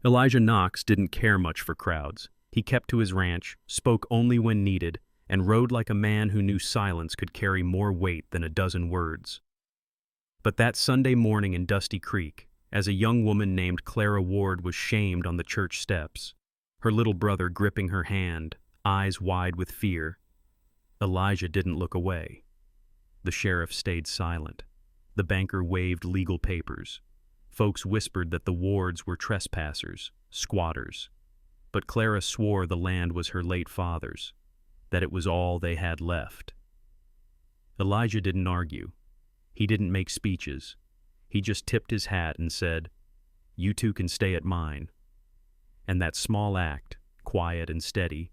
Elijah Knox didn't care much for crowds. He kept to his ranch, spoke only when needed, and rode like a man who knew silence could carry more weight than a dozen words. But that Sunday morning in Dusty Creek, as a young woman named Clara Ward was shamed on the church steps, her little brother gripping her hand, eyes wide with fear, Elijah didn't look away. The sheriff stayed silent. The banker waved legal papers. Folks whispered that the Wards were trespassers, squatters. But Clara swore the land was her late father's, that it was all they had left. Elijah didn't argue. He didn't make speeches. He just tipped his hat and said, "You two can stay at mine." And that small act, quiet and steady,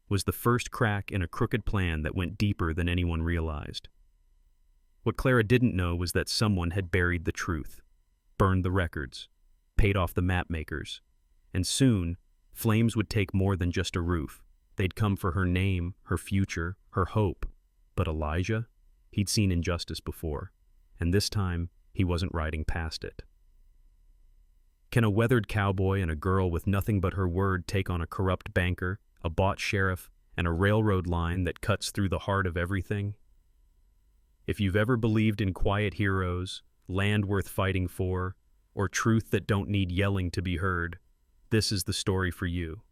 was the first crack in a crooked plan that went deeper than anyone realized. What Clara didn't know was that someone had buried the truth, burned the records, paid off the map makers, and soon, flames would take more than just a roof. They'd come for her name, her future, her hope. But Elijah? He'd seen injustice before, and this time, he wasn't riding past it. Can a weathered cowboy and a girl with nothing but her word take on a corrupt banker, a bought sheriff, and a railroad line that cuts through the heart of everything? If you've ever believed in quiet heroes, land worth fighting for, or truth that don't need yelling to be heard, this is the story for you.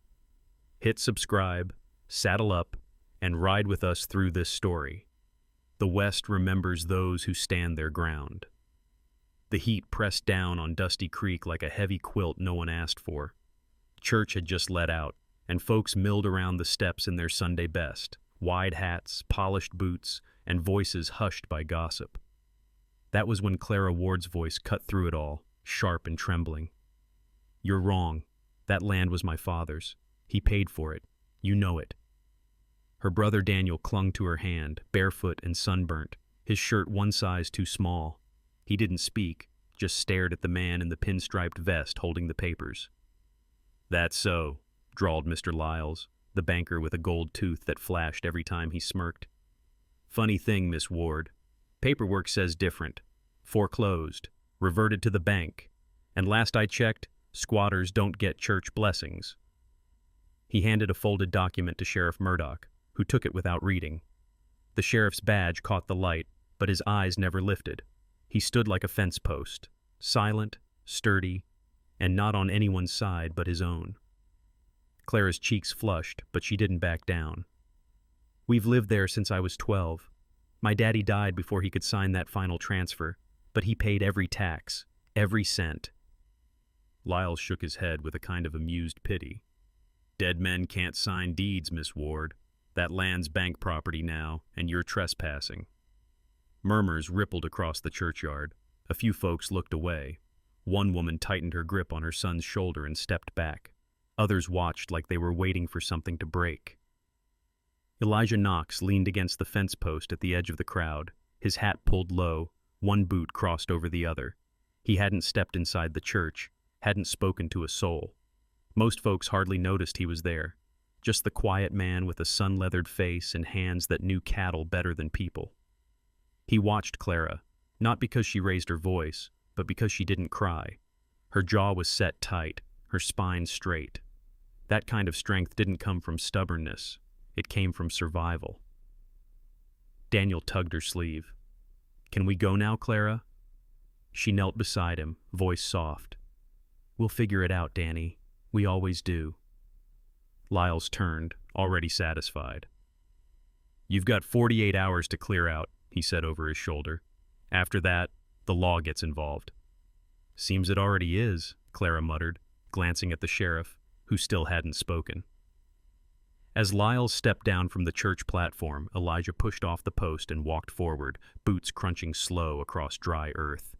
Hit subscribe, saddle up, and ride with us through this story. The West remembers those who stand their ground. The heat pressed down on Dusty Creek like a heavy quilt no one asked for. Church had just let out, and folks milled around the steps in their Sunday best, wide hats, polished boots, and voices hushed by gossip. That was when Clara Ward's voice cut through it all, sharp and trembling. "You're wrong. That land was my father's. He paid for it. You know it." Her brother Daniel clung to her hand, barefoot and sunburnt, his shirt one size too small. He didn't speak, just stared at the man in the pinstriped vest holding the papers. "That's so," drawled Mr. Lyles, the banker with a gold tooth that flashed every time he smirked. "Funny thing, Miss Ward. Paperwork says different. Foreclosed, reverted to the bank, and last I checked, squatters don't get church blessings." He handed a folded document to Sheriff Murdoch, who took it without reading. The sheriff's badge caught the light, but his eyes never lifted. He stood like a fence post, silent, sturdy, and not on anyone's side but his own. Clara's cheeks flushed, but she didn't back down. "We've lived there since I was 12. My daddy died before he could sign that final transfer, but he paid every tax, every cent." Lyles shook his head with a kind of amused pity. "Dead men can't sign deeds, Miss Ward. That land's bank property now, and you're trespassing." Murmurs rippled across the churchyard. A few folks looked away. One woman tightened her grip on her son's shoulder and stepped back. Others watched like they were waiting for something to break. Elijah Knox leaned against the fence post at the edge of the crowd, his hat pulled low, one boot crossed over the other. He hadn't stepped inside the church, hadn't spoken to a soul. Most folks hardly noticed he was there, just the quiet man with a sun-leathered face and hands that knew cattle better than people. He watched Clara, not because she raised her voice, but because she didn't cry. Her jaw was set tight, her spine straight. That kind of strength didn't come from stubbornness. It came from survival. Daniel tugged her sleeve. "Can we go now, Clara?" She knelt beside him, voice soft. "We'll figure it out, Danny. We always do." Lyles turned, already satisfied. "You've got 48 hours to clear out," he said over his shoulder. "After that, the law gets involved." "Seems it already is," Clara muttered, glancing at the sheriff, who still hadn't spoken. As Lyles stepped down from the church platform, Elijah pushed off the post and walked forward, boots crunching slow across dry earth.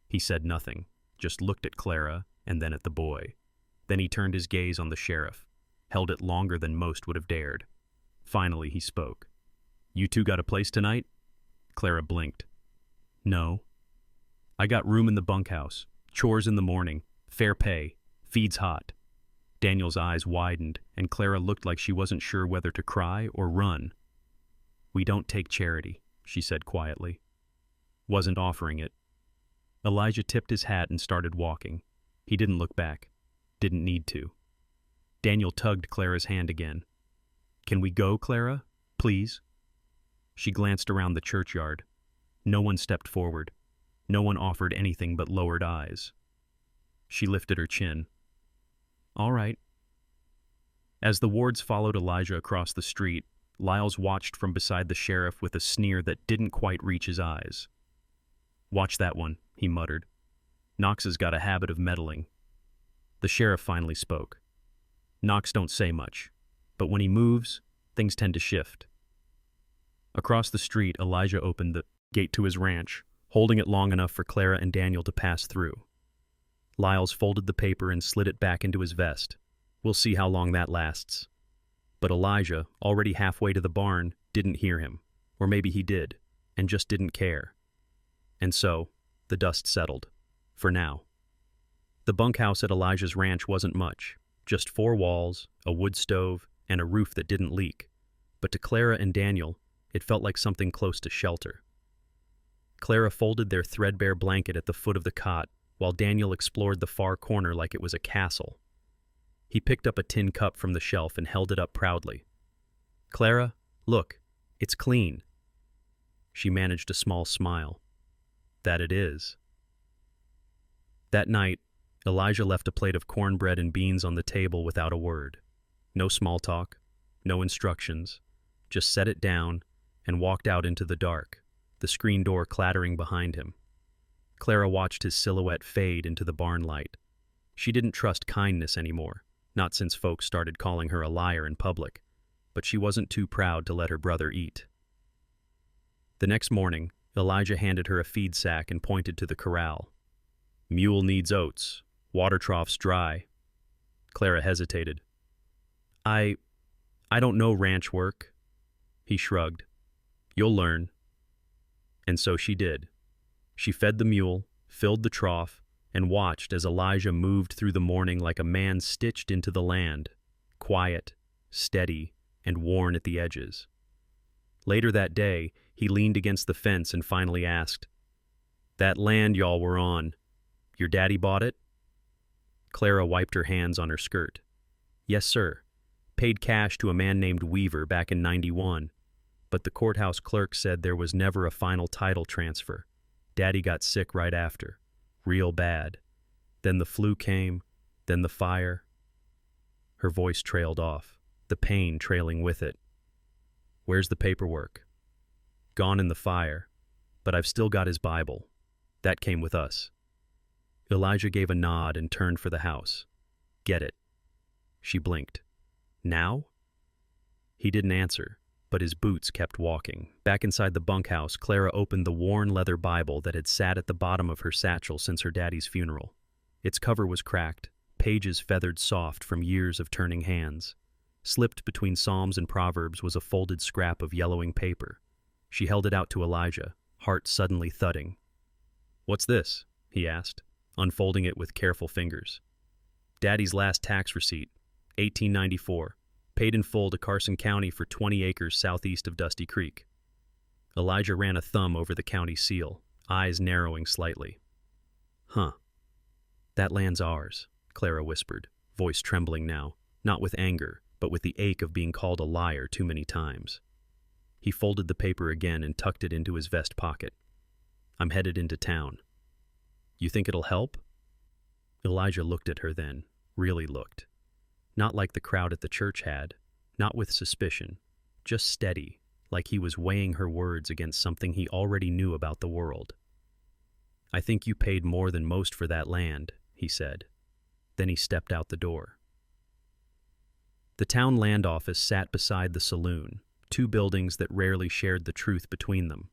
He said nothing, just looked at Clara and then at the boy. Then he turned his gaze on the sheriff, held it longer than most would have dared. Finally, he spoke. "You two got a place tonight?" Clara blinked. "No." "I got room in the bunkhouse, chores in the morning, fair pay, feed's hot." Daniel's eyes widened, and Clara looked like she wasn't sure whether to cry or run. "We don't take charity," she said quietly. "Wasn't offering it." Elijah tipped his hat and started walking. He didn't look back. didn't need to. Daniel tugged Clara's hand again. "Can we go, Clara? Please?" She glanced around the churchyard. No one stepped forward. No one offered anything but lowered eyes. She lifted her chin. "All right." As the wards followed Elijah across the street, Lyles watched from beside the sheriff with a sneer that didn't quite reach his eyes. "Watch that one," he muttered. "Knox has got a habit of meddling." The sheriff finally spoke. "Knox don't say much, but when he moves, things tend to shift." Across the street, Elijah opened the gate to his ranch, holding it long enough for Clara and Daniel to pass through. Lyles folded the paper and slid it back into his vest. "We'll see how long that lasts." But Elijah, already halfway to the barn, didn't hear him. Or maybe he did, and just didn't care. And so, the dust settled. For now. The bunkhouse at Elijah's ranch wasn't much. Just 4 walls, a wood stove, and a roof that didn't leak. But to Clara and Daniel, it felt like something close to shelter. Clara folded their threadbare blanket at the foot of the cot, while Daniel explored the far corner like it was a castle. He picked up a tin cup from the shelf and held it up proudly. "Clara, look, it's clean." She managed a small smile. "That it is." That night, Elijah left a plate of cornbread and beans on the table without a word. No small talk, no instructions, just set it down and walked out into the dark, the screen door clattering behind him. Clara watched his silhouette fade into the barn light. She didn't trust kindness anymore, not since folks started calling her a liar in public, but she wasn't too proud to let her brother eat. The next morning, Elijah handed her a feed sack and pointed to the corral. "Mule needs oats. Water trough's dry." Clara hesitated. I don't know ranch work." He shrugged. "You'll learn." And so she did. She fed the mule, filled the trough, and watched as Elijah moved through the morning like a man stitched into the land, quiet, steady, and worn at the edges. Later that day, he leaned against the fence and finally asked, "That land y'all were on, your daddy bought it?" Clara wiped her hands on her skirt. "Yes, sir. Paid cash to a man named Weaver back in '91, but the courthouse clerk said there was never a final title transfer. Daddy got sick right after. Real bad. Then the flu came, then the fire." Her voice trailed off, the pain trailing with it. "Where's the paperwork?" "Gone in the fire, but I've still got his Bible. That came with us." Elijah gave a nod and turned for the house. "Get it." She blinked. "Now?" He didn't answer, but his boots kept walking. Back inside the bunkhouse, Clara opened the worn leather Bible that had sat at the bottom of her satchel since her daddy's funeral. Its cover was cracked, pages feathered soft from years of turning hands. Slipped between Psalms and Proverbs was a folded scrap of yellowing paper. She held it out to Elijah, heart suddenly thudding. "What's this?" he asked, unfolding it with careful fingers. "Daddy's last tax receipt, 1894, paid in full to Carson County for 20 acres southeast of Dusty Creek." Elijah ran a thumb over the county seal, eyes narrowing slightly. "Huh. That land's ours," Clara whispered, voice trembling now, not with anger, but with the ache of being called a liar too many times. He folded the paper again and tucked it into his vest pocket. "I'm headed into town. You think it'll help?" Elijah looked at her then, really looked. Not like the crowd at the church had, not with suspicion, just steady, like he was weighing her words against something he already knew about the world. "I think you paid more than most for that land," he said. Then he stepped out the door. The town land office sat beside the saloon, 2 buildings that rarely shared the truth between them.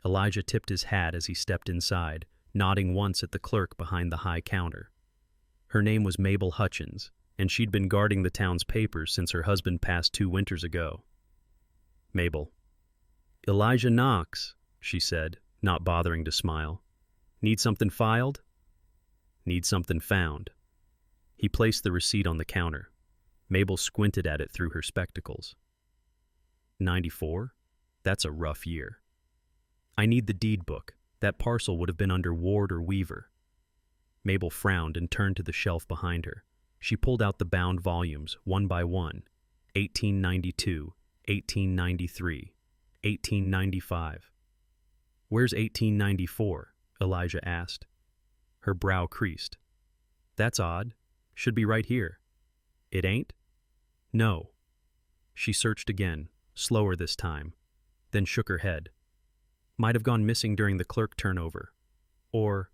Elijah tipped his hat as he stepped inside, nodding once at the clerk behind the high counter. Her name was Mabel Hutchins, and she'd been guarding the town's papers since her husband passed 2 winters ago. "Mabel." "Elijah Knox," she said, not bothering to smile. "Need something filed?" "Need something found." He placed the receipt on the counter. Mabel squinted at it through her spectacles. 94? That's a rough year. "I need the deed book. That parcel would have been under Ward or Weaver." Mabel frowned and turned to the shelf behind her. She pulled out the bound volumes, one by one. 1892, 1893, 1895. Where's 1894? Elijah asked. Her brow creased. That's odd. Should be right here. It ain't? No. She searched again, slower this time, then shook her head. Might have gone missing during the clerk turnover. Or...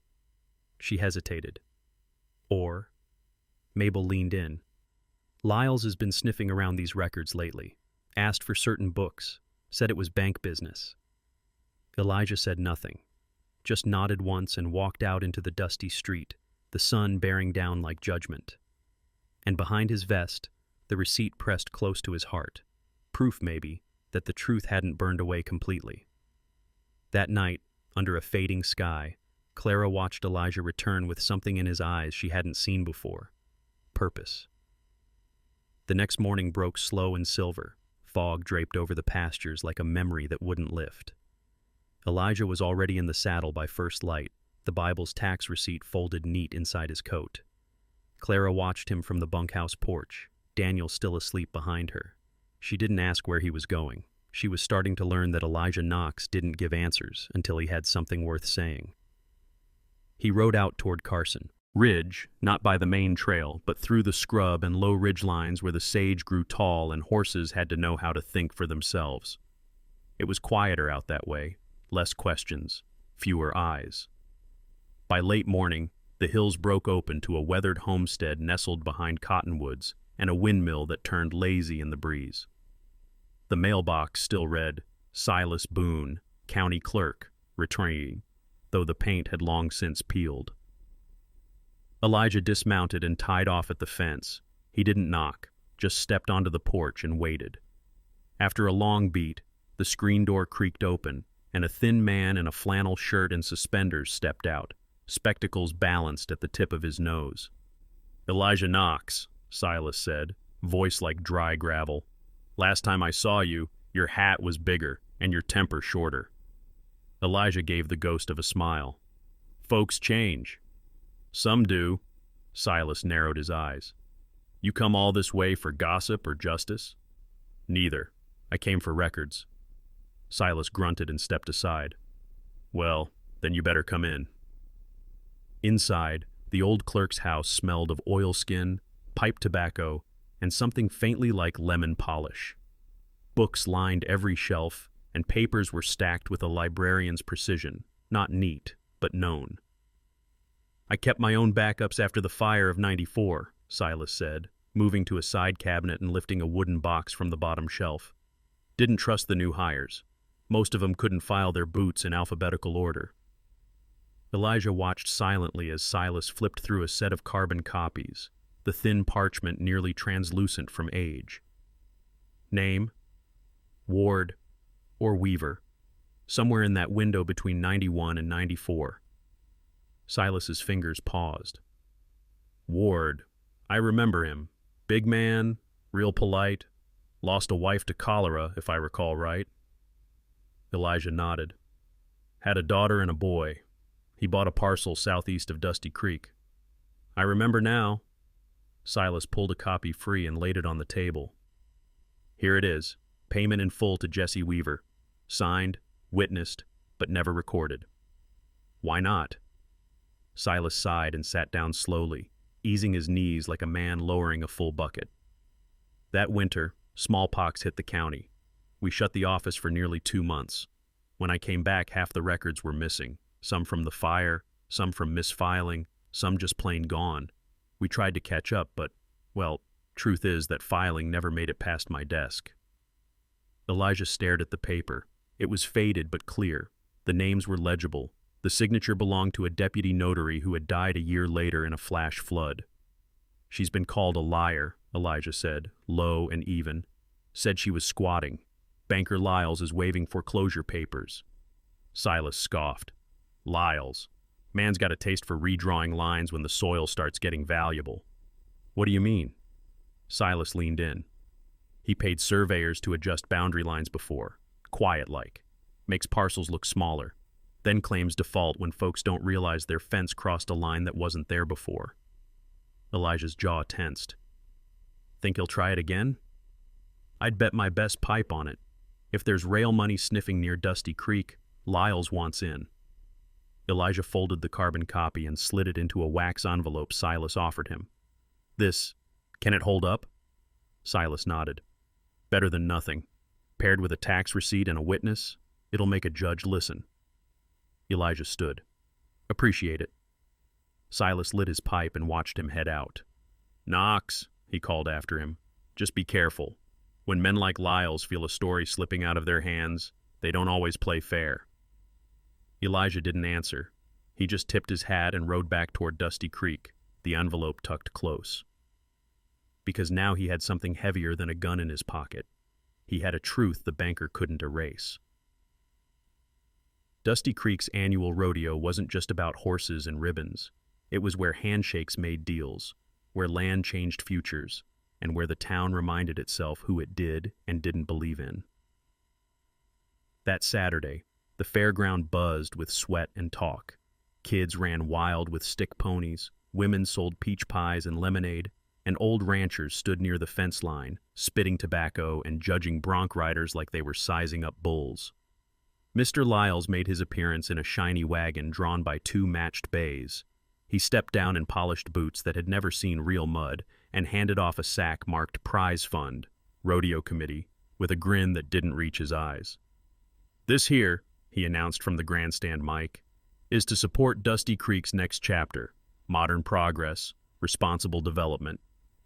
She hesitated. Or... Mabel leaned in. Lyles has been sniffing around these records lately. Asked for certain books. Said it was bank business. Elijah said nothing. Just nodded once and walked out into the dusty street, the sun bearing down like judgment. And behind his vest, the receipt pressed close to his heart. Proof, maybe, that the truth hadn't burned away completely. That night, under a fading sky, Clara watched Elijah return with something in his eyes she hadn't seen before. Purpose. The next morning broke slow and silver. Fog draped over the pastures like a memory that wouldn't lift. Elijah was already in the saddle by first light, the Bible's tax receipt folded neat inside his coat. Clara watched him from the bunkhouse porch, Daniel still asleep behind her. She didn't ask where he was going. She was starting to learn that Elijah Knox didn't give answers until he had something worth saying. He rode out toward Carson Ridge, not by the main trail, but through the scrub and low ridge lines where the sage grew tall and horses had to know how to think for themselves. It was quieter out that way, less questions, fewer eyes. By late morning, the hills broke open to a weathered homestead nestled behind cottonwoods and a windmill that turned lazy in the breeze. The mailbox still read, Silas Boone, County Clerk, returning, though the paint had long since peeled. Elijah dismounted and tied off at the fence. He didn't knock, just stepped onto the porch and waited. After a long beat, the screen door creaked open, and a thin man in a flannel shirt and suspenders stepped out, spectacles balanced at the tip of his nose. Elijah Knox, Silas said, voice like dry gravel. Last time I saw you, your hat was bigger and your temper shorter. Elijah gave the ghost of a smile. Folks change. Some do. Silas narrowed his eyes. You come all this way for gossip or justice? Neither. I came for records. Silas grunted and stepped aside. Well, then you better come in. Inside, the old clerk's house smelled of oilskin, pipe tobacco, and something faintly like lemon polish. Books lined every shelf, and papers were stacked with a librarian's precision, not neat, but known. I kept my own backups after the fire of '94, Silas said, moving to a side cabinet and lifting a wooden box from the bottom shelf. Didn't trust the new hires. Most of them couldn't file their boots in alphabetical order. Elijah watched silently as Silas flipped through a set of carbon copies, the thin parchment nearly translucent from age. Name? Ward or Weaver, somewhere in that window between 91 and 94. Silas's fingers paused. Ward. I remember him. Big man, real polite. Lost a wife to cholera, if I recall right. Elijah nodded. Had a daughter and a boy. He bought a parcel southeast of Dusty Creek. I remember now. Silas pulled a copy free and laid it on the table. Here it is. Payment in full to Jesse Weaver. Signed, witnessed, but never recorded. Why not? Silas sighed and sat down slowly, easing his knees like a man lowering a full bucket. That winter, smallpox hit the county. We shut the office for nearly 2 months. When I came back, half the records were missing, some from the fire, some from misfiling, some just plain gone. We tried to catch up, but, well, truth is that filing never made it past my desk. Elijah stared at the paper. It was faded but clear. The names were legible. The signature belonged to a deputy notary who had died a year later in a flash flood. She's been called a liar, Elijah said, low and even. Said she was squatting. Banker Lyles is waving foreclosure papers. Silas scoffed. Lyles. Man's got a taste for redrawing lines when the soil starts getting valuable. What do you mean? Silas leaned in. He paid surveyors to adjust boundary lines before. Quiet-like. Makes parcels look smaller. Then claims default when folks don't realize their fence crossed a line that wasn't there before. Elijah's jaw tensed. Think he'll try it again? I'd bet my best pipe on it. If there's rail money sniffing near Dusty Creek, Lyles wants in. Elijah folded the carbon copy and slid it into a wax envelope Silas offered him. Can it hold up? Silas nodded. Better than nothing. Paired with a tax receipt and a witness, it'll make a judge listen. Elijah stood. Appreciate it. Silas lit his pipe and watched him head out. Knox, he called after him. Just be careful. When men like Lyles feel a story slipping out of their hands, they don't always play fair. Elijah didn't answer. He just tipped his hat and rode back toward Dusty Creek, the envelope tucked close. Because now he had something heavier than a gun in his pocket. He had a truth the banker couldn't erase. Dusty Creek's annual rodeo wasn't just about horses and ribbons. It was where handshakes made deals, where land changed futures, and where the town reminded itself who it did and didn't believe in. That Saturday, the fairground buzzed with sweat and talk. Kids ran wild with stick ponies, women sold peach pies and lemonade, and old ranchers stood near the fence line, spitting tobacco and judging bronc riders like they were sizing up bulls. Mr. Lyles made his appearance in a shiny wagon drawn by two matched bays. He stepped down in polished boots that had never seen real mud and handed off a sack marked Prize Fund, Rodeo Committee, with a grin that didn't reach his eyes. This here, he announced from the grandstand mic, is to support Dusty Creek's next chapter, modern progress, responsible development.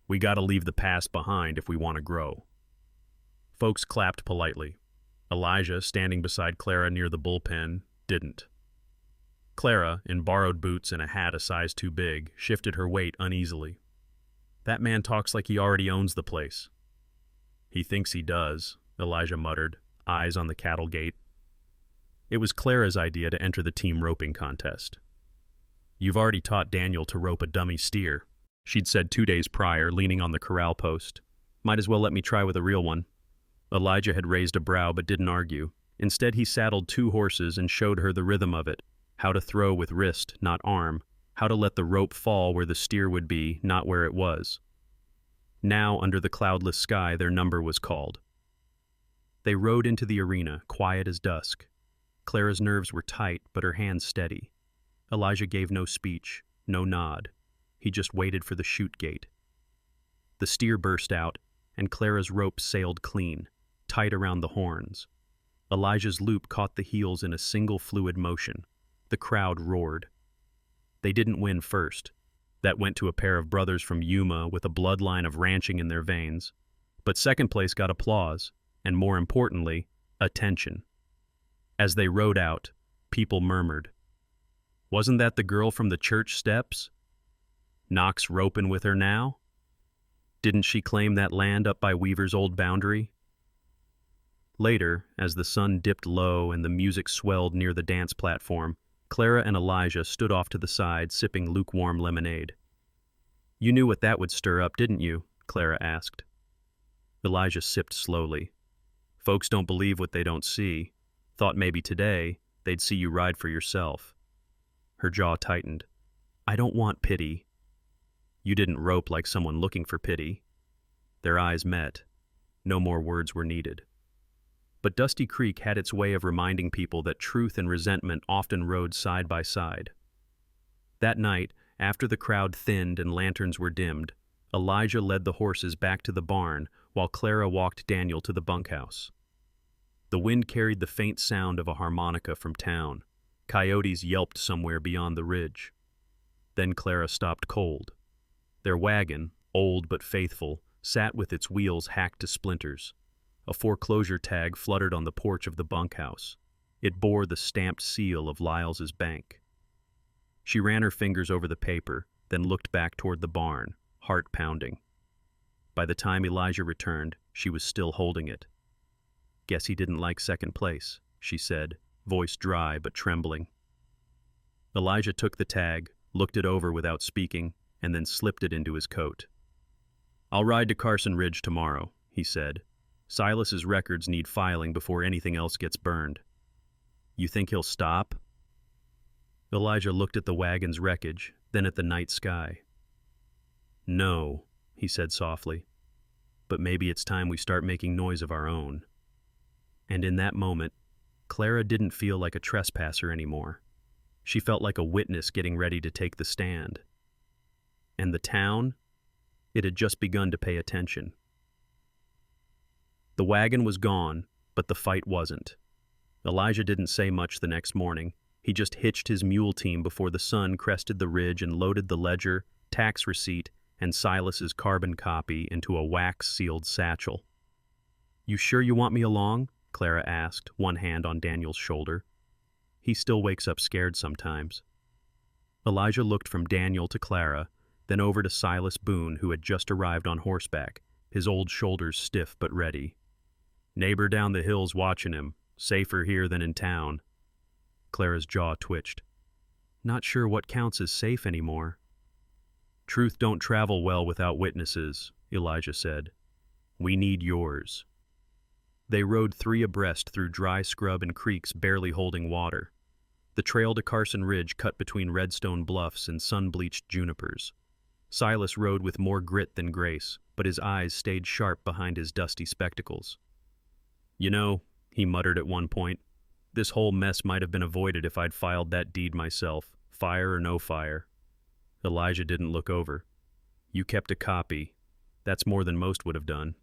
We gotta leave the past behind if we want to grow. Folks clapped politely. Elijah, standing beside Clara near the bullpen, didn't. Clara, in borrowed boots and a hat a size too big, shifted her weight uneasily. That man talks like he already owns the place. He thinks he does, Elijah muttered, eyes on the cattle gate. It was Clara's idea to enter the team roping contest. You've already taught Daniel to rope a dummy steer, she'd said 2 days prior, leaning on the corral post. Might as well let me try with a real one. Elijah had raised a brow but didn't argue. Instead, he saddled 2 horses and showed her the rhythm of it, how to throw with wrist, not arm, how to let the rope fall where the steer would be, not where it was. Now, under the cloudless sky, their number was called. They rode into the arena, quiet as dusk. Clara's nerves were tight, but her hands steady. Elijah gave no speech, no nod. He just waited for the chute gate. The steer burst out, and Clara's rope sailed clean, tight around the horns. Elijah's loop caught the heels in a single fluid motion. The crowd roared. They didn't win first. That went to a pair of brothers from Yuma with a bloodline of ranching in their veins. But second place got applause, and more importantly, attention. As they rode out, people murmured. Wasn't that the girl from the church steps? Knox roping with her now? Didn't she claim that land up by Weaver's old boundary? Later, as the sun dipped low and the music swelled near the dance platform, Clara and Elijah stood off to the side, sipping lukewarm lemonade. You knew what that would stir up, didn't you? Clara asked. Elijah sipped slowly. Folks don't believe what they don't see. Thought maybe today they'd see you ride for yourself. Her jaw tightened. I don't want pity. You didn't rope like someone looking for pity. Their eyes met. No more words were needed. But Dusty Creek had its way of reminding people that truth and resentment often rode side by side. That night, after the crowd thinned and lanterns were dimmed, Elijah led the horses back to the barn while Clara walked Daniel to the bunkhouse. The wind carried the faint sound of a harmonica from town. Coyotes yelped somewhere beyond the ridge. Then Clara stopped cold. Their wagon, old but faithful, sat with its wheels hacked to splinters. A foreclosure tag fluttered on the porch of the bunkhouse. It bore the stamped seal of Lyles's bank. She ran her fingers over the paper, then looked back toward the barn, heart pounding. By the time Elijah returned, she was still holding it. Guess he didn't like second place, she said, voice dry but trembling. Elijah took the tag, looked it over without speaking, and then slipped it into his coat. I'll ride to Carson Ridge tomorrow, he said. Silas's records need filing before anything else gets burned. You think he'll stop? Elijah looked at the wagon's wreckage, then at the night sky. No, he said softly, but maybe it's time we start making noise of our own. And in that moment, Clara didn't feel like a trespasser anymore. She felt like a witness getting ready to take the stand. And the town? It had just begun to pay attention. The wagon was gone, but the fight wasn't. Elijah didn't say much the next morning. He just hitched his mule team before the sun crested the ridge and loaded the ledger, tax receipt, and Silas's carbon copy into a wax-sealed satchel. "You sure you want me along?" Clara asked, one hand on Daniel's shoulder. "He still wakes up scared sometimes." Elijah looked from Daniel to Clara, then over to Silas Boone, who had just arrived on horseback, his old shoulders stiff but ready. "Neighbor down the hill's watching him. Safer here than in town." Clara's jaw twitched. "Not sure what counts as safe anymore." "Truth don't travel well without witnesses," Elijah said. "We need yours." They rode 3 abreast through dry scrub and creeks barely holding water. The trail to Carson Ridge cut between redstone bluffs and sun-bleached junipers. Silas rode with more grit than grace, but his eyes stayed sharp behind his dusty spectacles. "You know," he muttered at one point, "this whole mess might have been avoided if I'd filed that deed myself, fire or no fire." Elijah didn't look over. "You kept a copy. That's more than most would have done."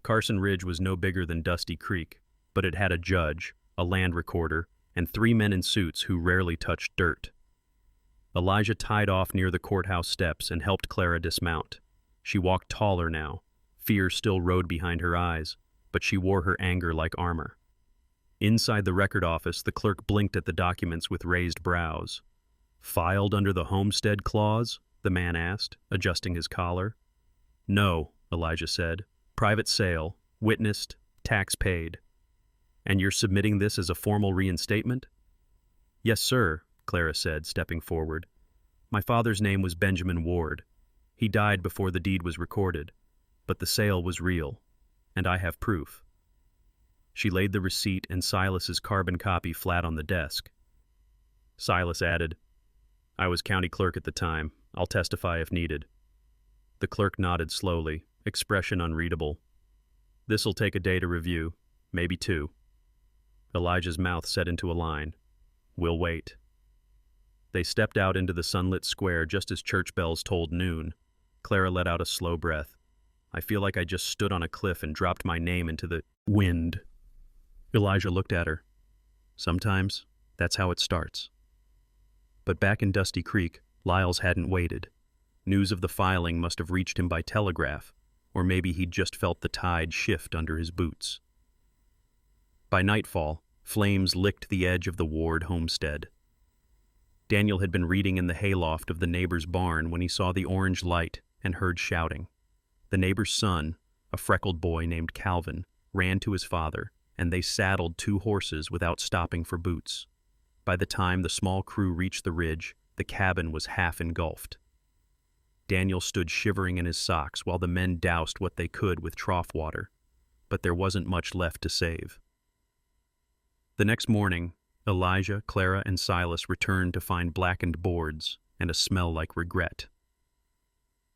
Carson Ridge was no bigger than Dusty Creek, but it had a judge, a land recorder, and 3 men in suits who rarely touched dirt. Elijah tied off near the courthouse steps and helped Clara dismount. She walked taller now. Fear still rode behind her eyes, but she wore her anger like armor. Inside the record office, the clerk blinked at the documents with raised brows. "Filed under the homestead clause?" the man asked, adjusting his collar. "No," Elijah said. "Private sale, witnessed, tax paid." "And you're submitting this as a formal reinstatement?" "Yes, sir," Clara said, stepping forward. "My father's name was Benjamin Ward. He died before the deed was recorded, but the sale was real, and I have proof." She laid the receipt and Silas's carbon copy flat on the desk. Silas added, "I was county clerk at the time. I'll testify if needed." The clerk nodded slowly, expression unreadable. "This'll take a day to review, maybe 2. Elijah's mouth set into a line. "We'll wait." They stepped out into the sunlit square just as church bells tolled noon. Clara let out a slow breath. "I feel like I just stood on a cliff and dropped my name into the wind." Elijah looked at her. "Sometimes, that's how it starts." But back in Dusty Creek, Lyles hadn't waited. News of the filing must have reached him by telegraph, or maybe he'd just felt the tide shift under his boots. By nightfall, flames licked the edge of the Ward homestead. Daniel had been reading in the hayloft of the neighbor's barn when he saw the orange light and heard shouting. The neighbor's son, a freckled boy named Calvin, ran to his father, and they saddled 2 horses without stopping for boots. By the time the small crew reached the ridge, the cabin was half engulfed. Daniel stood shivering in his socks while the men doused what they could with trough water, but there wasn't much left to save. The next morning, Elijah, Clara, and Silas returned to find blackened boards and a smell like regret.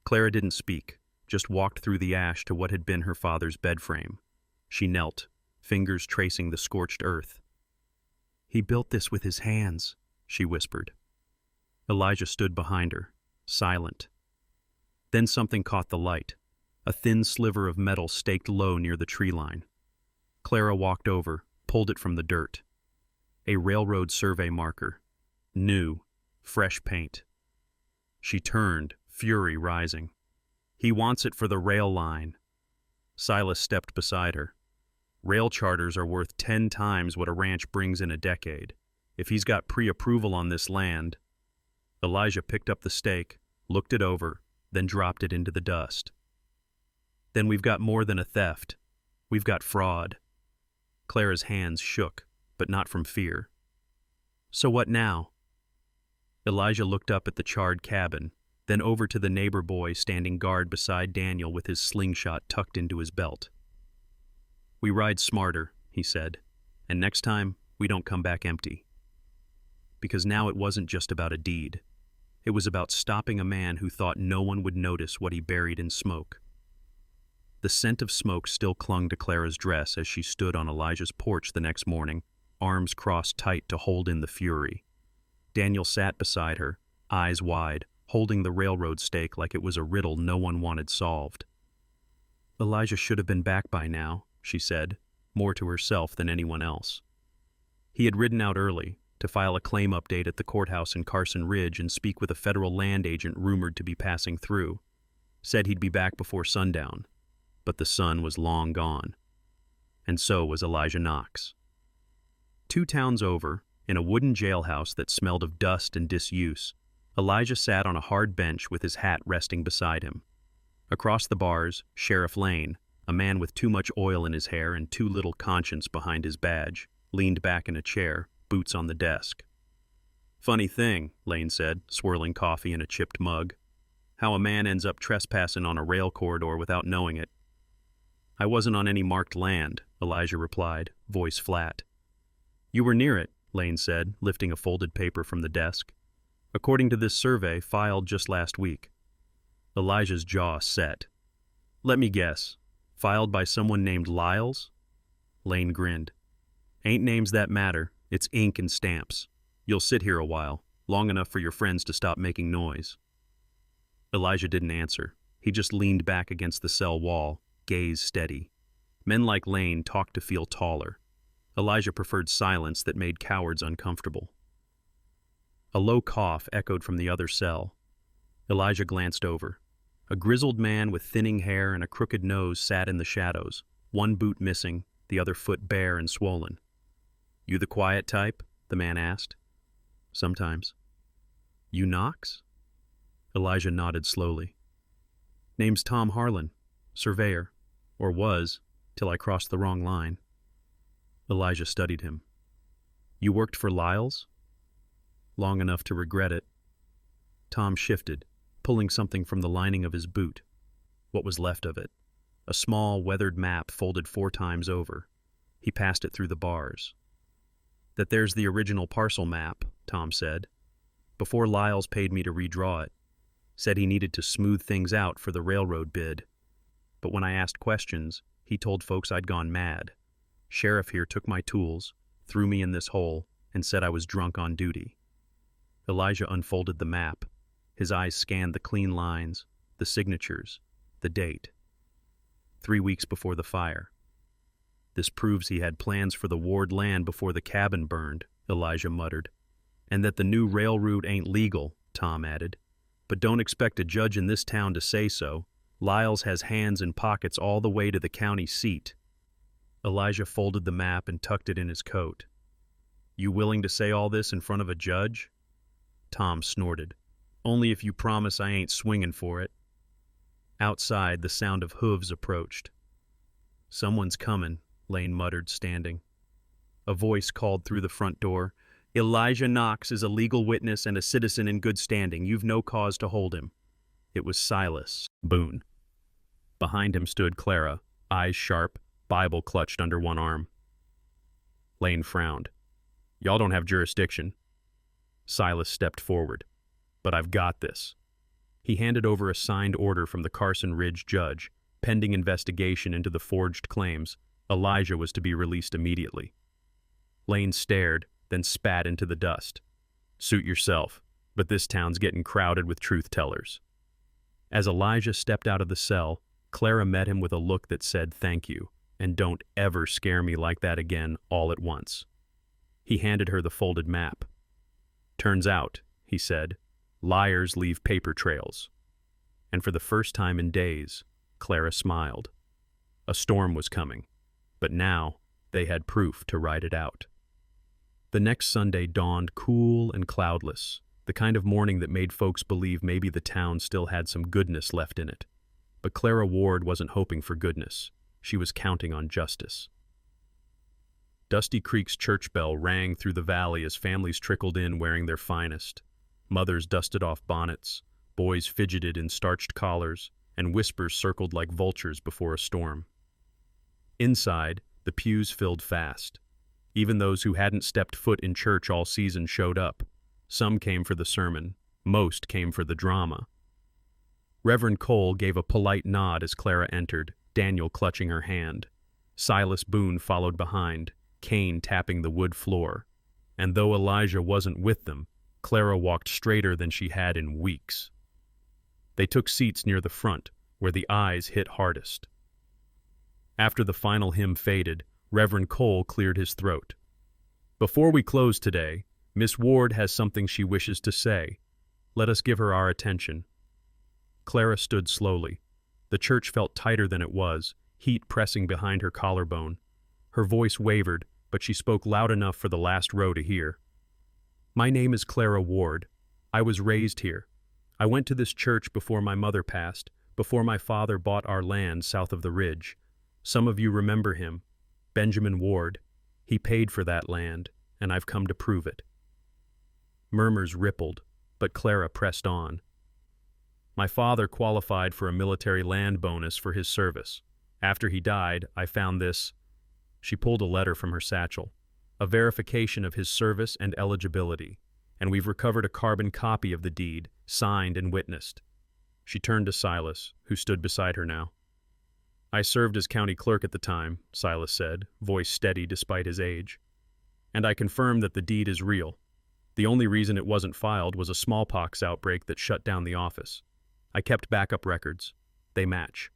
Clara didn't speak, just walked through the ash to what had been her father's bed frame. She knelt, fingers tracing the scorched earth. "He built this with his hands," she whispered. Elijah stood behind her, silent. Then something caught the light, a thin sliver of metal staked low near the tree line. Clara walked over, pulled it from the dirt. A railroad survey marker. New, fresh paint. She turned, fury rising. "He wants it for the rail line." Silas stepped beside her. "Rail charters are worth 10 times what a ranch brings in a decade. If he's got pre-approval on this land..." Elijah picked up the stake, looked it over, then dropped it into the dust. "Then we've got more than a theft. We've got fraud." Clara's hands shook, but not from fear. "So what now?" Elijah looked up at the charred cabin, then over to the neighbor boy standing guard beside Daniel with his slingshot tucked into his belt. "We ride smarter," he said, "and next time we don't come back empty." Because now it wasn't just about a deed. It was about stopping a man who thought no one would notice what he buried in smoke. The scent of smoke still clung to Clara's dress as she stood on Elijah's porch the next morning, arms crossed tight to hold in the fury. Daniel sat beside her, eyes wide, holding the railroad stake like it was a riddle no one wanted solved. Elijah should have been back by now, she said, more to herself than anyone else. He had ridden out early to file a claim update at the courthouse in Carson Ridge and speak with a federal land agent rumored to be passing through. Said he'd be back before sundown, but the sun was long gone. And so was Elijah Knox. 2 towns over, in a wooden jailhouse that smelled of dust and disuse, Elijah sat on a hard bench with his hat resting beside him. Across the bars, Sheriff Lane, a man with too much oil in his hair and too little conscience behind his badge, leaned back in a chair, boots on the desk. "Funny thing," Lane said, swirling coffee in a chipped mug. "How a man ends up trespassing on a rail corridor without knowing it." "I wasn't on any marked land," Elijah replied, voice flat. "You were near it," Lane said, lifting a folded paper from the desk. "According to this survey filed just last week." Elijah's jaw set. "Let me guess. Filed by someone named Lyles?" Lane grinned. "Ain't names that matter. It's ink and stamps. You'll sit here a while, long enough for your friends to stop making noise." Elijah didn't answer. He just leaned back against the cell wall, gaze steady. Men like Lane talked to feel taller. Elijah preferred silence that made cowards uncomfortable. A low cough echoed from the other cell. Elijah glanced over. A grizzled man with thinning hair and a crooked nose sat in the shadows, one boot missing, the other foot bare and swollen. "You the quiet type?" the man asked. "Sometimes." "You Knox?" Elijah nodded slowly. "Name's Tom Harlan, surveyor, or was, till I crossed the wrong line." Elijah studied him. "You worked for Lyles?" "Long enough to regret it." Tom shifted, pulling something from the lining of his boot. What was left of it? A small, weathered map folded 4 times over. He passed it through the bars. "That there's the original parcel map," Tom said. "Before Lyles paid me to redraw it. Said he needed to smooth things out for the railroad bid. But when I asked questions, he told folks I'd gone mad. Sheriff here took my tools, threw me in this hole, and said I was drunk on duty." Elijah unfolded the map. His eyes scanned the clean lines, the signatures, the date. 3 weeks before the fire. "This proves he had plans for the Ward land before the cabin burned," Elijah muttered. "And that the new rail route ain't legal," Tom added. "But don't expect a judge in this town to say so. Lyles has hands in pockets all the way to the county seat." Elijah folded the map and tucked it in his coat. "You willing to say all this in front of a judge?" Tom snorted. "Only if you promise I ain't swinging for it." Outside, the sound of hooves approached. "Someone's coming," Lane muttered, standing. A voice called through the front door. "Elijah Knox is a legal witness and a citizen in good standing. You've no cause to hold him." It was Silas Boone. Behind him stood Clara, eyes sharp, Bible clutched under one arm. Lane frowned. "Y'all don't have jurisdiction." Silas stepped forward. "But I've got this." He handed over a signed order from the Carson Ridge judge, pending investigation into the forged claims. Elijah was to be released immediately. Lane stared, then spat into the dust. "Suit yourself, but this town's getting crowded with truth-tellers." As Elijah stepped out of the cell, Clara met him with a look that said thank you, and don't ever scare me like that again all at once. He handed her the folded map. "Turns out," he said, "liars leave paper trails." And for the first time in days, Clara smiled. A storm was coming, but now they had proof to ride it out. The next Sunday dawned cool and cloudless, the kind of morning that made folks believe maybe the town still had some goodness left in it. But Clara Ward wasn't hoping for goodness. She was counting on justice. Dusty Creek's church bell rang through the valley as families trickled in wearing their finest. Mothers dusted off bonnets, boys fidgeted in starched collars, and whispers circled like vultures before a storm. Inside, the pews filled fast. Even those who hadn't stepped foot in church all season showed up. Some came for the sermon, Most came for the drama. Reverend Cole gave a polite nod as Clara entered, Daniel clutching her hand. Silas Boone followed behind, cane tapping the wood floor. And though Elijah wasn't with them, Clara walked straighter than she had in weeks. They took seats near the front, where the eyes hit hardest. After the final hymn faded, Reverend Cole cleared his throat. "Before we close today, Miss Ward has something she wishes to say. Let us give her our attention." Clara stood slowly. The church felt tighter than it was, heat pressing behind her collarbone. Her voice wavered, but she spoke loud enough for the last row to hear. "My name is Clara Ward. I was raised here. I went to this church before my mother passed, before my father bought our land south of the ridge. Some of you remember him, Benjamin Ward. He paid for that land, and I've come to prove it." Murmurs rippled, but Clara pressed on. "My father qualified for a military land bonus for his service. After he died, I found this." She pulled a letter from her satchel. "A verification of his service and eligibility, and we've recovered a carbon copy of the deed, signed and witnessed." She turned to Silas, who stood beside her now. "I served as county clerk at the time," Silas said, voice steady despite his age. "And I confirm that the deed is real. The only reason it wasn't filed was a smallpox outbreak that shut down the office. I kept backup records. They match."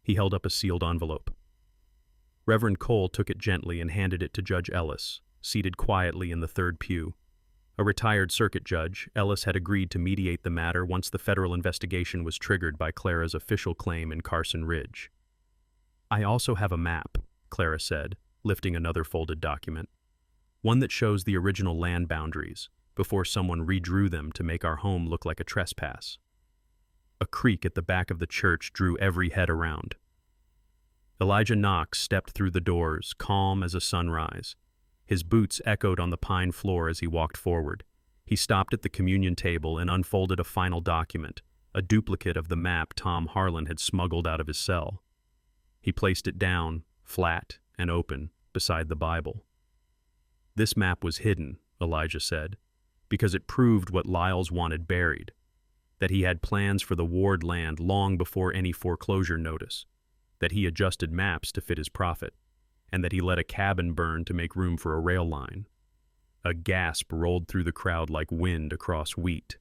He held up a sealed envelope. Reverend Cole took it gently and handed it to Judge Ellis, seated quietly in the third pew. A retired circuit judge, Ellis had agreed to mediate the matter once the federal investigation was triggered by Clara's official claim in Carson Ridge. "I also have a map," Clara said, lifting another folded document. "One that shows the original land boundaries, before someone redrew them to make our home look like a trespass." A creak at the back of the church drew every head around. Elijah Knox stepped through the doors, calm as a sunrise. His boots echoed on the pine floor as he walked forward. He stopped at the communion table and unfolded a final document, a duplicate of the map Tom Harlan had smuggled out of his cell. He placed it down, flat and open, beside the Bible. "This map was hidden," Elijah said, "because it proved what Lyles wanted buried, that he had plans for the Ward land long before any foreclosure notice, that he adjusted maps to fit his profit, and that he let a cabin burn to make room for a rail line." A gasp rolled through the crowd like wind across wheat.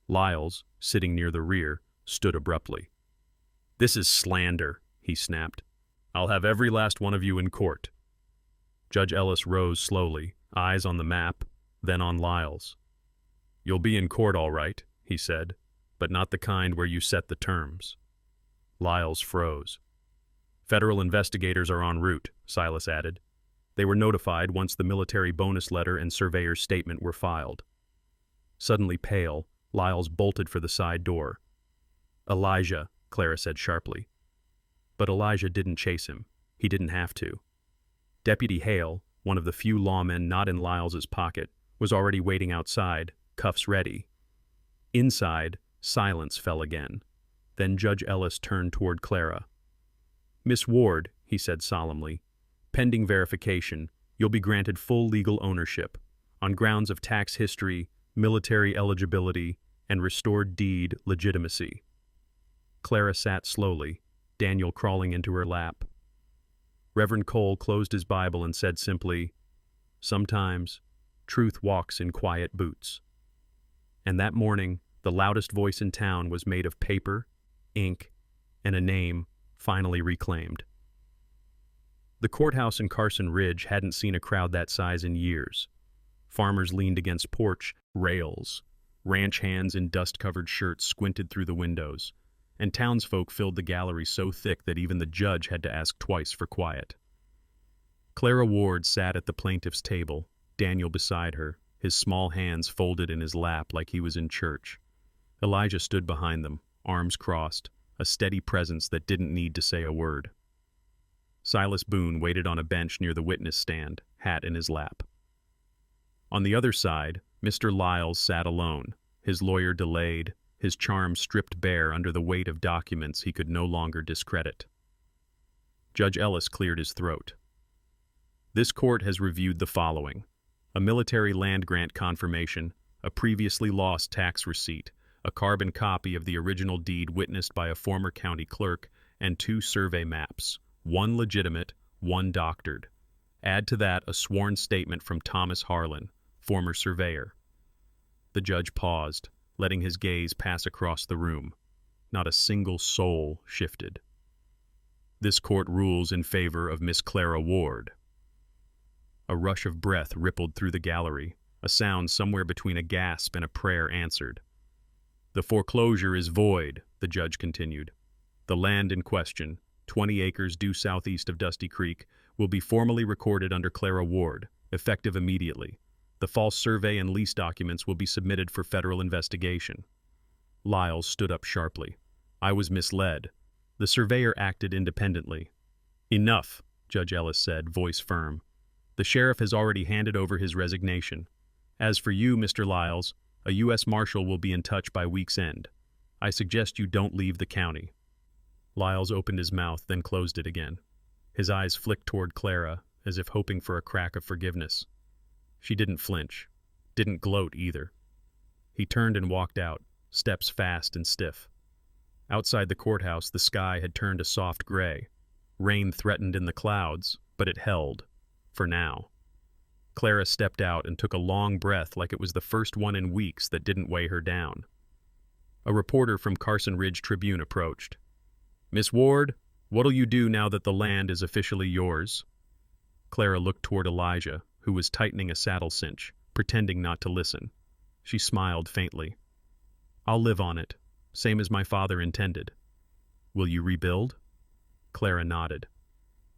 Lyles, sitting near the rear, stood abruptly. "This is slander," he snapped. "I'll have every last one of you in court." Judge Ellis rose slowly, eyes on the map, then on Lyles. "You'll be in court all right," he said, "but not the kind where you set the terms." Lyles froze. "Federal investigators are en route," Silas added. "They were notified once the military bonus letter and surveyor's statement were filed." Suddenly pale, Lyles bolted for the side door. "Elijah," Clara said sharply. But Elijah didn't chase him. He didn't have to. Deputy Hale, one of the few lawmen not in Lyles's pocket, was already waiting outside, cuffs ready. Inside, silence fell again. Then Judge Ellis turned toward Clara. "Miss Ward," he said solemnly, "pending verification, you'll be granted full legal ownership, on grounds of tax history, military eligibility, and restored deed legitimacy." Clara sat slowly, Daniel crawling into her lap. Reverend Cole closed his Bible and said simply, "Sometimes, truth walks in quiet boots." And that morning, the loudest voice in town was made of paper, ink, and a name finally reclaimed. The courthouse in Carson Ridge hadn't seen a crowd that size in years. Farmers leaned against porch rails. Ranch hands in dust-covered shirts squinted through the windows, and townsfolk filled the gallery so thick that even the judge had to ask twice for quiet. Clara Ward sat at the plaintiff's table, Daniel beside her, his small hands folded in his lap like he was in church. Elijah stood behind them, arms crossed, a steady presence that didn't need to say a word. Silas Boone waited on a bench near the witness stand, hat in his lap. On the other side, Mr. Lyles sat alone, his lawyer delayed, his charm stripped bare under the weight of documents he could no longer discredit. Judge Ellis cleared his throat. "This court has reviewed the following: a military land grant confirmation, a previously lost tax receipt, a carbon copy of the original deed witnessed by a former county clerk, and 2 survey maps, one legitimate, one doctored. Add to that a sworn statement from Thomas Harlan, former surveyor. The judge paused, letting his gaze pass across the room. Not a single soul shifted. This court rules in favor of Miss Clara Ward. A rush of breath rippled through the gallery, a sound somewhere between a gasp and a prayer answered. The foreclosure is void, the judge continued. The land in question, 20 acres due southeast of Dusty Creek, will be formally recorded under Clara Ward, effective immediately. The false survey and lease documents will be submitted for federal investigation. Lyles stood up sharply. I was misled. The surveyor acted independently. Enough, Judge Ellis said, voice firm. The sheriff has already handed over his resignation. As for you, Mr. Lyles, a U.S. Marshal will be in touch by week's end. I suggest you don't leave the county. Lyles opened his mouth, then closed it again. His eyes flicked toward Clara, as if hoping for a crack of forgiveness. She didn't flinch, didn't gloat either. He turned and walked out, steps fast and stiff. Outside the courthouse, the sky had turned a soft gray. Rain threatened in the clouds, but it held, for now. Clara stepped out and took a long breath like it was the first one in weeks that didn't weigh her down. A reporter from Carson Ridge Tribune approached. Miss Ward, what'll you do now that the land is officially yours? Clara looked toward Elijah, who was tightening a saddle cinch, pretending not to listen. She smiled faintly. I'll live on it, same as my father intended. Will you rebuild? Clara nodded.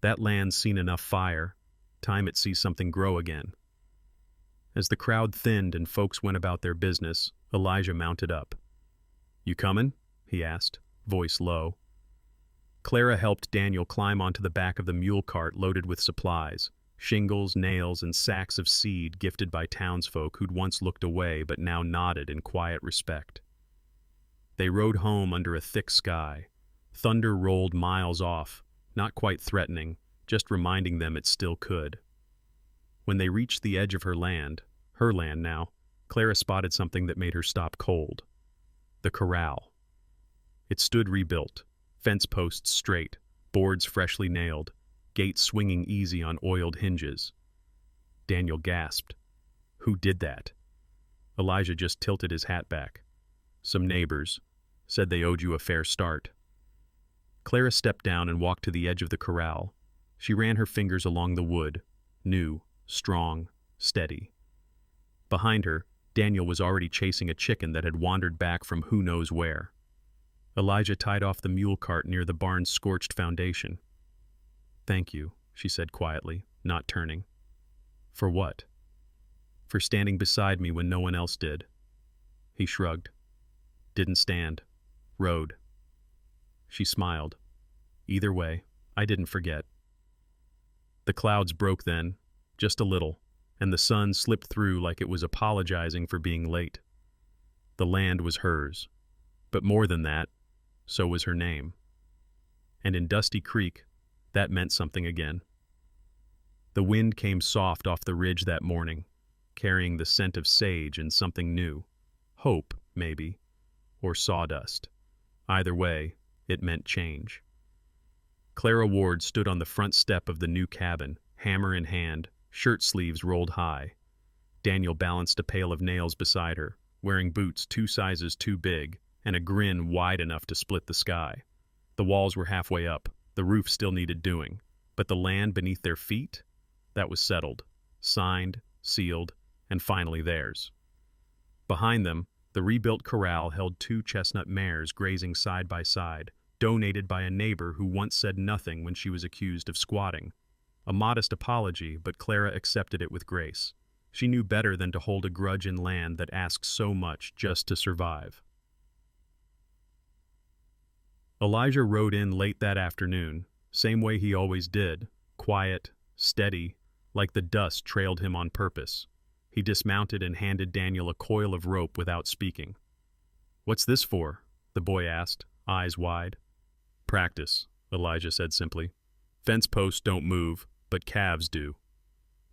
That land's seen enough fire. Time it sees something grow again. As the crowd thinned and folks went about their business, Elijah mounted up. You comin'? He asked, voice low. Clara helped Daniel climb onto the back of the mule cart loaded with supplies, shingles, nails, and sacks of seed gifted by townsfolk who'd once looked away but now nodded in quiet respect. They rode home under a thick sky. Thunder rolled miles off, not quite threatening, just reminding them it still could. When they reached the edge of her land now, Clara spotted something that made her stop cold. The corral. It stood rebuilt, fence posts straight, boards freshly nailed, gates swinging easy on oiled hinges. Daniel gasped. Who did that? Elijah just tilted his hat back. Some neighbors. Said they owed you a fair start. Clara stepped down and walked to the edge of the corral. She ran her fingers along the wood, new, strong, steady. Behind her, Daniel was already chasing a chicken that had wandered back from who knows where. Elijah tied off the mule cart near the barn's scorched foundation. Thank you, she said quietly, not turning. For what? For standing beside me when no one else did. He shrugged. Didn't stand. Rode. She smiled. Either way, I didn't forget. The clouds broke then, just a little, and the sun slipped through like it was apologizing for being late. The land was hers. But more than that, so was her name. And in Dusty Creek, that meant something again. The wind came soft off the ridge that morning, carrying the scent of sage and something new. Hope, maybe, or sawdust. Either way, it meant change. Clara Ward stood on the front step of the new cabin, hammer in hand, shirt sleeves rolled high. Daniel balanced a pail of nails beside her, wearing boots 2 sizes too big, and a grin wide enough to split the sky. The walls were halfway up, the roof still needed doing, but the land beneath their feet? That was settled, signed, sealed, and finally theirs. Behind them, the rebuilt corral held 2 chestnut mares grazing side by side, donated by a neighbor who once said nothing when she was accused of squatting. A modest apology, but Clara accepted it with grace. She knew better than to hold a grudge in land that asked so much just to survive. Elijah rode in late that afternoon, same way he always did, quiet, steady, like the dust trailed him on purpose. He dismounted and handed Daniel a coil of rope without speaking. "What's this for?" the boy asked, eyes wide. "Practice," Elijah said simply. "Fence posts don't move, but calves do."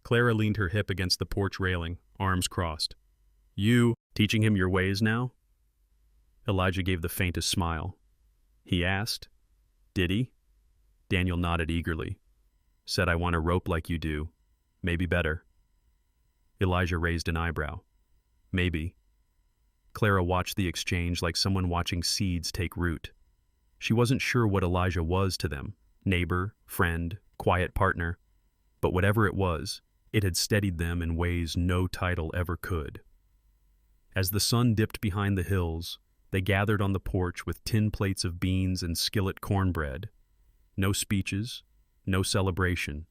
Clara leaned her hip against the porch railing, arms crossed. You teaching him your ways now? Elijah gave the faintest smile. He asked, Did he? Daniel nodded eagerly. Said, I want a rope like you do. Maybe better. Elijah raised an eyebrow. Maybe. Clara watched the exchange like someone watching seeds take root. She wasn't sure what Elijah was to them, neighbor, friend, quiet partner. But whatever it was, it had steadied them in ways no title ever could. As the sun dipped behind the hills, they gathered on the porch with tin plates of beans and skillet cornbread. No speeches, no celebration,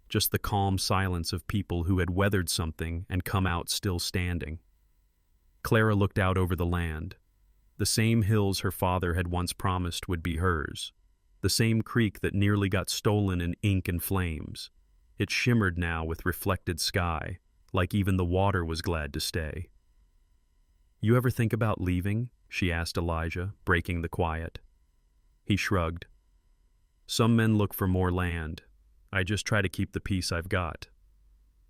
just the calm silence of people who had weathered something and come out still standing. Clara looked out over the land. The same hills her father had once promised would be hers. The same creek that nearly got stolen in ink and flames. It shimmered now with reflected sky, like even the water was glad to stay. You ever think about leaving? She asked Elijah, breaking the quiet. He shrugged. Some men look for more land. I just try to keep the peace I've got.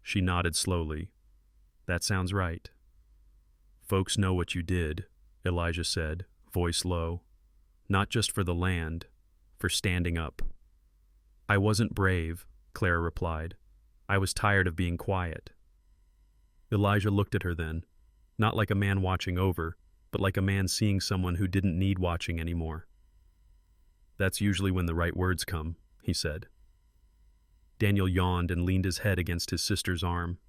She nodded slowly. That sounds right. Folks know what you did, Elijah said, voice low. Not just for the land, for standing up. I wasn't brave, Clara replied. I was tired of being quiet. Elijah looked at her then, not like a man watching over, but like a man seeing someone who didn't need watching anymore. That's usually when the right words come, he said. Daniel yawned and leaned his head against his sister's arm.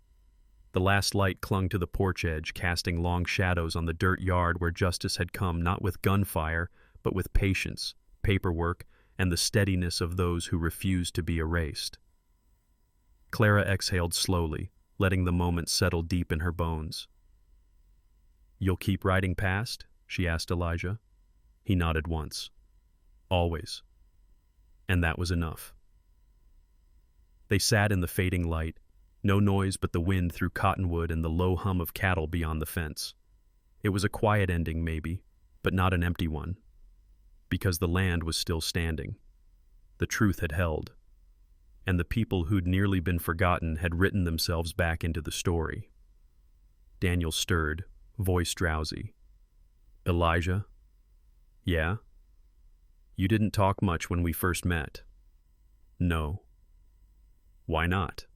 The last light clung to the porch edge, casting long shadows on the dirt yard where justice had come not with gunfire, but with patience, paperwork, and the steadiness of those who refused to be erased. Clara exhaled slowly, letting the moment settle deep in her bones. You'll keep riding past? She asked Elijah. He nodded once. Always. And that was enough. They sat in the fading light, no noise but the wind through cottonwood and the low hum of cattle beyond the fence. It was a quiet ending, maybe, but not an empty one. Because the land was still standing. The truth had held. And the people who'd nearly been forgotten had written themselves back into the story. Daniel stirred, voice drowsy. Elijah? Yeah? You didn't talk much when we first met. No. Why not?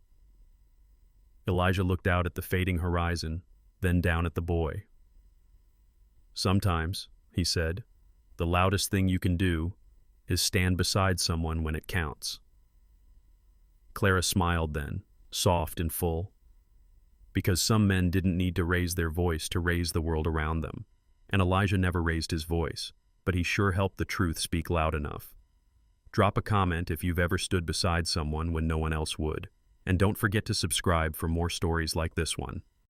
Elijah looked out at the fading horizon, then down at the boy. Sometimes, he said, the loudest thing you can do is stand beside someone when it counts. Clara smiled then, soft and full. Because some men didn't need to raise their voice to raise the world around them, and Elijah never raised his voice, but he sure helped the truth speak loud enough. Drop a comment if you've ever stood beside someone when no one else would. And don't forget to subscribe for more stories like this one.